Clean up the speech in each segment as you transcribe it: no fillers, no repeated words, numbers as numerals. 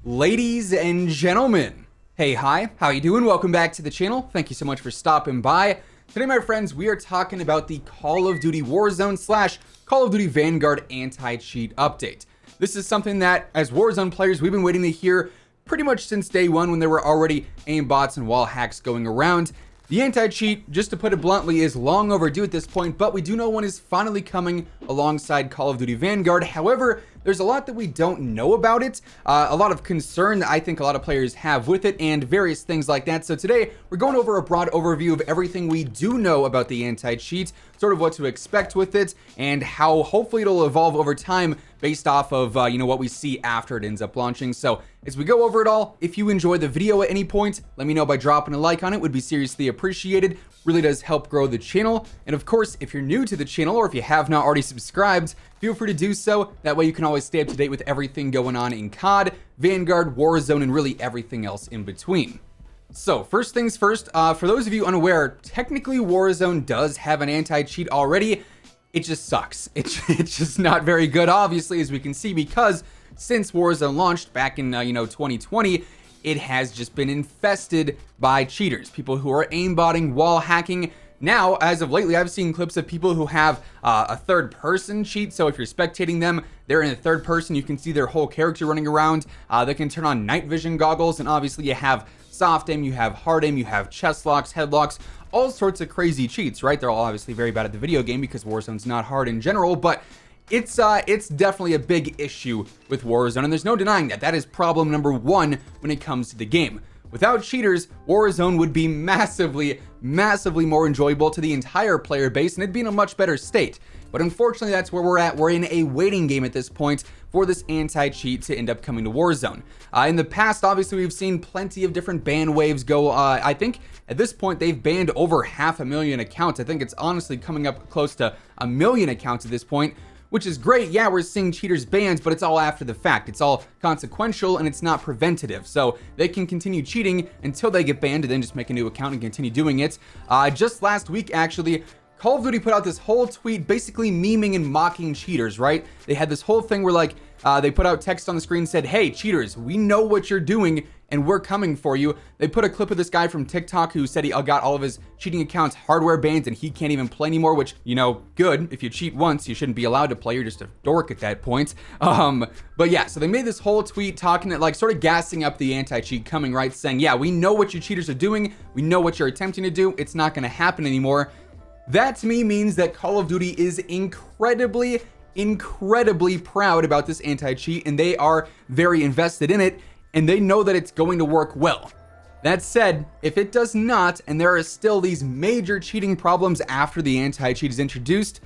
Ladies and gentlemen, hey, hi, how you doing? Welcome back to the channel. Thank you so much for stopping by. Today, my friends, we are talking about the Call of Duty Warzone / Call of Duty Vanguard anti-cheat update. This is something that, as Warzone players, we've been waiting to hear pretty much since day one when there were already aimbots and wall hacks going around. The anti-cheat, just to put it bluntly, is long overdue at this point, but we do know one is finally coming alongside Call of Duty Vanguard. However, there's a lot that we don't know about it, a lot of concern that I think a lot of players have with it, and various things like that. So today, we're going over a broad overview of everything we do know about the anti-cheat, sort of what to expect with it, and how hopefully it'll evolve over time based off of, what we see after it ends up launching. So as we go over it all, if you enjoy the video at any point, let me know by dropping a like on it. Would be seriously appreciated. Really does help grow the channel. And of course, if you're new to the channel or if you have not already subscribed, feel free to do so. That way you can always stay up to date with everything going on in COD, Vanguard, Warzone, and really everything else in between. So first things first, for those of you unaware, technically Warzone does have an anti-cheat already. It just sucks. It's just not very good, obviously, as we can see, because since Warzone launched back in 2020, it has just been infested by cheaters, people who are aimbotting, wall hacking. Now, as of lately, I've seen clips of people who have a third person cheat. So if you're spectating them, they're in a third person. You can see their whole character running around. They can turn on night vision goggles, and obviously you have soft aim, you have hard aim, you have chest locks, headlocks, all sorts of crazy cheats, right? They're all obviously very bad at the video game because Warzone's not hard in general, but it's definitely a big issue with Warzone, and there's no denying that. That is problem number one when it comes to the game. Without cheaters, Warzone would be massively more enjoyable to the entire player base, and it'd be in a much better state. But unfortunately, that's where we're at. We're in a waiting game at this point for this anti-cheat to end up coming to Warzone. In the past, obviously, we've seen plenty of different ban waves go. I think at this point, they've banned over 500,000 accounts. I think it's honestly coming up close to 1 million accounts at this point, which is great. Yeah, we're seeing cheaters banned, but it's all after the fact. It's all consequential and it's not preventative. So they can continue cheating until they get banned and then just make a new account and continue doing it. Just last week, actually, Call of Duty put out this whole tweet basically memeing and mocking cheaters, right? They had this whole thing where like, they put out text on the screen, said, hey, cheaters, we know what you're doing and we're coming for you. They put a clip of this guy from TikTok who said he got all of his cheating accounts hardware banned and he can't even play anymore, which, good. If you cheat once, you shouldn't be allowed to play. You're just a dork at that point. But yeah, so they made this whole tweet talking, like sort of gassing up the anti-cheat coming, right? Saying, yeah, we know what you cheaters are doing. We know what you're attempting to do. It's not going to happen anymore. That to me means that Call of Duty is incredibly proud about this anti-cheat, and they are very invested in it, and they know that it's going to work well. That said, if it does not, and there are still these major cheating problems after the anti-cheat is introduced,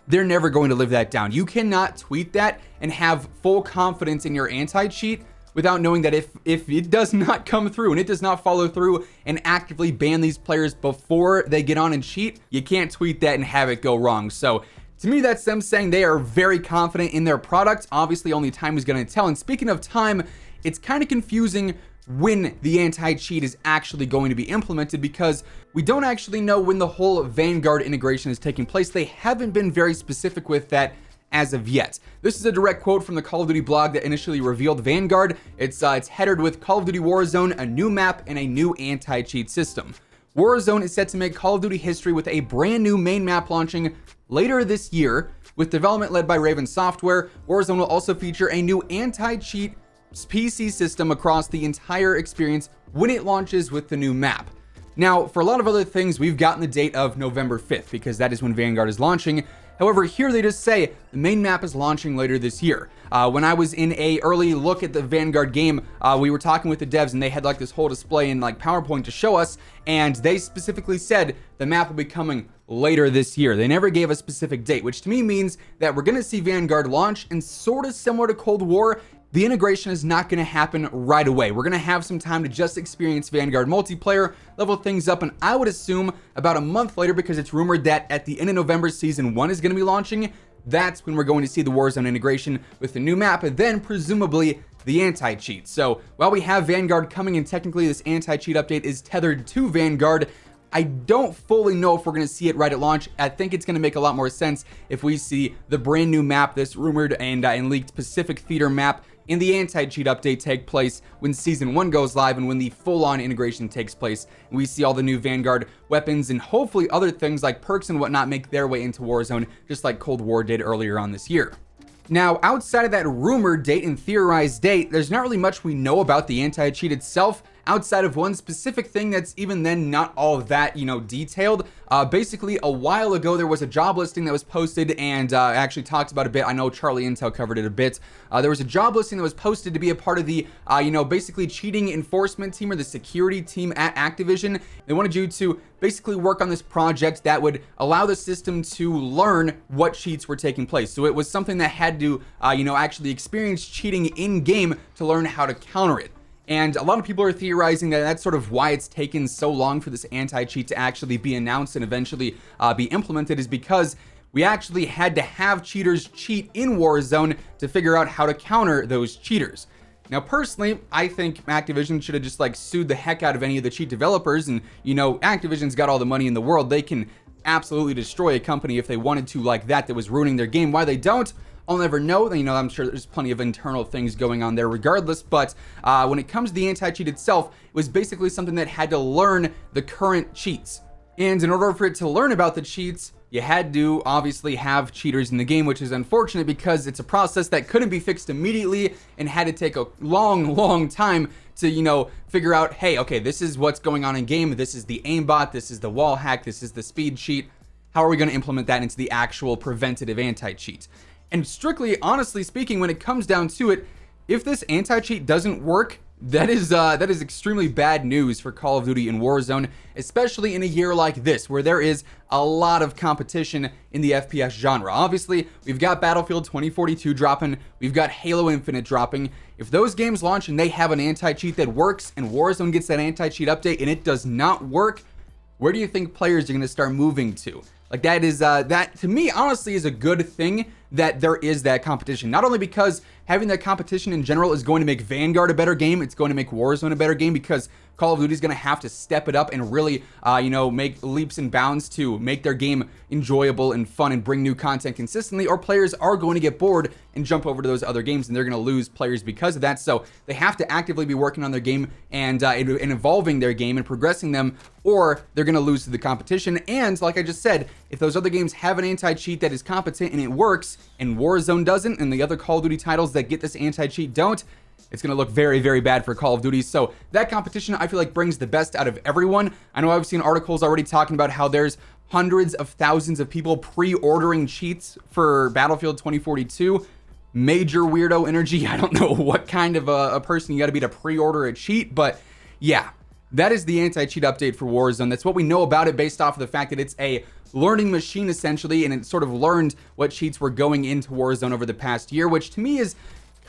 they're never going to live that down. You cannot tweet that and have full confidence in your anti-cheat without knowing that if it does not come through and it does not follow through and actively ban these players before they get on and cheat, you can't tweet that and have it go wrong. So to me, that's them saying they are very confident in their product. Obviously, only time is going to tell. And speaking of time, it's kind of confusing when the anti-cheat is actually going to be implemented because we don't actually know when the whole Vanguard integration is taking place. They haven't been very specific with that as of yet. This is a direct quote from the Call of Duty blog that initially revealed Vanguard. It's headed with Call of Duty Warzone, a new map, and a new anti-cheat system. Warzone is set to make Call of Duty history with a brand new main map launching later this year. With development led by Raven Software, Warzone will also feature a new anti-cheat PC system across the entire experience when it launches with the new map. Now, for a lot of other things, we've gotten the date of November 5th because that is when Vanguard is launching. However, here they just say the main map is launching later this year. When I was in a early look at the Vanguard game, we were talking with the devs and they had like this whole display in like PowerPoint to show us, and they specifically said the map will be coming later this year. They never gave a specific date, which to me means that we're gonna see Vanguard launch, and sort of similar to Cold War, the integration is not going to happen right away. We're going to have some time to just experience Vanguard multiplayer, level things up, and I would assume about a month later, because it's rumored that at the end of November, Season 1 is going to be launching. That's when we're going to see the Warzone integration with the new map, and then presumably the anti-cheat. So while we have Vanguard coming, and technically this anti-cheat update is tethered to Vanguard, I don't fully know if we're going to see it right at launch. I think it's going to make a lot more sense if we see the brand new map, this rumored and leaked Pacific Theater map, and the anti-cheat update take place when Season 1 goes live and when the full-on integration takes place. And we see all the new Vanguard weapons and hopefully other things like perks and whatnot make their way into Warzone, just like Cold War did earlier on this year. Now, outside of that rumored date and theorized date, there's not really much we know about the anti-cheat itself, outside of one specific thing that's even then not all that, detailed. Basically, a while ago, there was a job listing that was posted and actually talked about a bit. I know Charlie Intel covered it a bit. There was a job listing that was posted to be a part of the, basically cheating enforcement team or the security team at Activision. They wanted you to basically work on this project that would allow the system to learn what cheats were taking place. So it was something that had to, actually experience cheating in game to learn how to counter it. And a lot of people are theorizing that that's sort of why it's taken so long for this anti-cheat to actually be announced and eventually be implemented, is because we actually had to have cheaters cheat in Warzone to figure out how to counter those cheaters. Now, personally, I think Activision should have just sued the heck out of any of the cheat developers. And, Activision's got all the money in the world. They can absolutely destroy a company if they wanted to like that was ruining their game. Why they don't, I'll never know. I'm sure there's plenty of internal things going on there regardless, but when it comes to the anti-cheat itself, it was basically something that had to learn the current cheats. And in order for it to learn about the cheats, you had to obviously have cheaters in the game, which is unfortunate because it's a process that couldn't be fixed immediately and had to take a long time to, figure out, hey, okay, this is what's going on in game. This is the aimbot. This is the wall hack. This is the speed cheat. How are we going to implement that into the actual preventative anti-cheat? And strictly, honestly speaking, when it comes down to it, if this anti-cheat doesn't work, that is extremely bad news for Call of Duty and Warzone, especially in a year like this, where there is a lot of competition in the FPS genre. Obviously, we've got Battlefield 2042 dropping, we've got Halo Infinite dropping. If those games launch and they have an anti-cheat that works, and Warzone gets that anti-cheat update and it does not work, where do you think players are going to start moving to? That to me honestly is a good thing that there is that competition. Not only because having that competition in general is going to make Vanguard a better game, it's going to make Warzone a better game because Call of Duty is going to have to step it up and really, make leaps and bounds to make their game enjoyable and fun and bring new content consistently, or players are going to get bored and jump over to those other games and they're going to lose players because of that. So they have to actively be working on their game and evolving their game and progressing them, or they're going to lose to the competition. And like I just said, if those other games have an anti-cheat that is competent and it works, and Warzone doesn't, and the other Call of Duty titles that get this anti-cheat don't, it's going to look very, very bad for Call of Duty. So that competition, I feel like, brings the best out of everyone. I know I've seen articles already talking about how there's hundreds of thousands of people pre-ordering cheats for Battlefield 2042. Major weirdo energy. I don't know what kind of a person you got to be to pre-order a cheat, but yeah, that is the anti-cheat update for Warzone. That's what we know about it based off of the fact that it's a learning machine essentially, and it sort of learned what cheats were going into Warzone over the past year, which to me is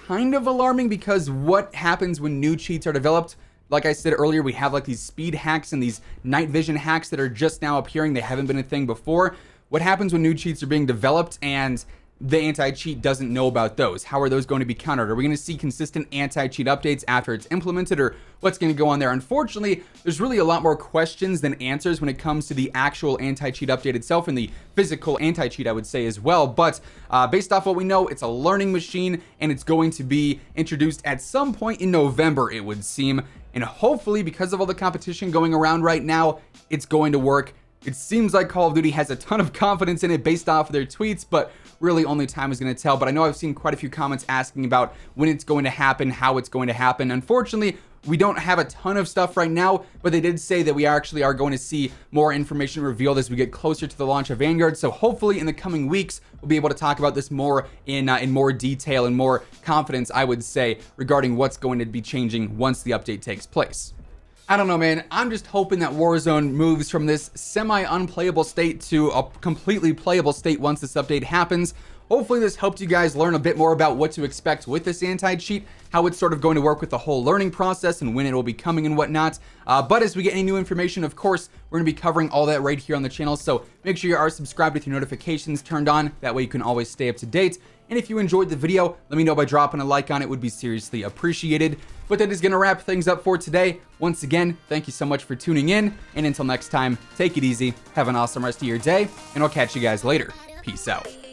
kind of alarming because what happens when new cheats are developed? Like I said earlier, we have these speed hacks and these night vision hacks that are just now appearing. They haven't been a thing before. What happens when new cheats are being developed and the anti-cheat doesn't know about those? How are those going to be countered? Are we going to see consistent anti-cheat updates after it's implemented, or what's going to go on there? Unfortunately, there's really a lot more questions than answers when it comes to the actual anti-cheat update itself and the physical anti-cheat, I would say, as well. But based off what we know, it's a learning machine and it's going to be introduced at some point in November, it would seem. And hopefully, because of all the competition going around right now, it's going to work. It seems like Call of Duty has a ton of confidence in it based off of their tweets, but really only time is going to tell. But I know I've seen quite a few comments asking about when it's going to happen, how it's going to happen. Unfortunately, we don't have a ton of stuff right now, but they did say that we actually are going to see more information revealed as we get closer to the launch of Vanguard. So hopefully in the coming weeks, we'll be able to talk about this more in more detail and more confidence, I would say, regarding what's going to be changing once the update takes place. I don't know, man. I'm just hoping that Warzone moves from this semi-unplayable state to a completely playable state once this update happens. Hopefully this helped you guys learn a bit more about what to expect with this anti-cheat, how it's sort of going to work with the whole learning process and when it will be coming and whatnot. But as we get any new information, of course, we're going to be covering all that right here on the channel. So make sure you are subscribed with your notifications turned on. That way you can always stay up to date. And if you enjoyed the video, let me know by dropping a like on it. It would be seriously appreciated. But that is going to wrap things up for today. Once again, thank you so much for tuning in. And until next time, take it easy, have an awesome rest of your day, and I'll catch you guys later. Peace out.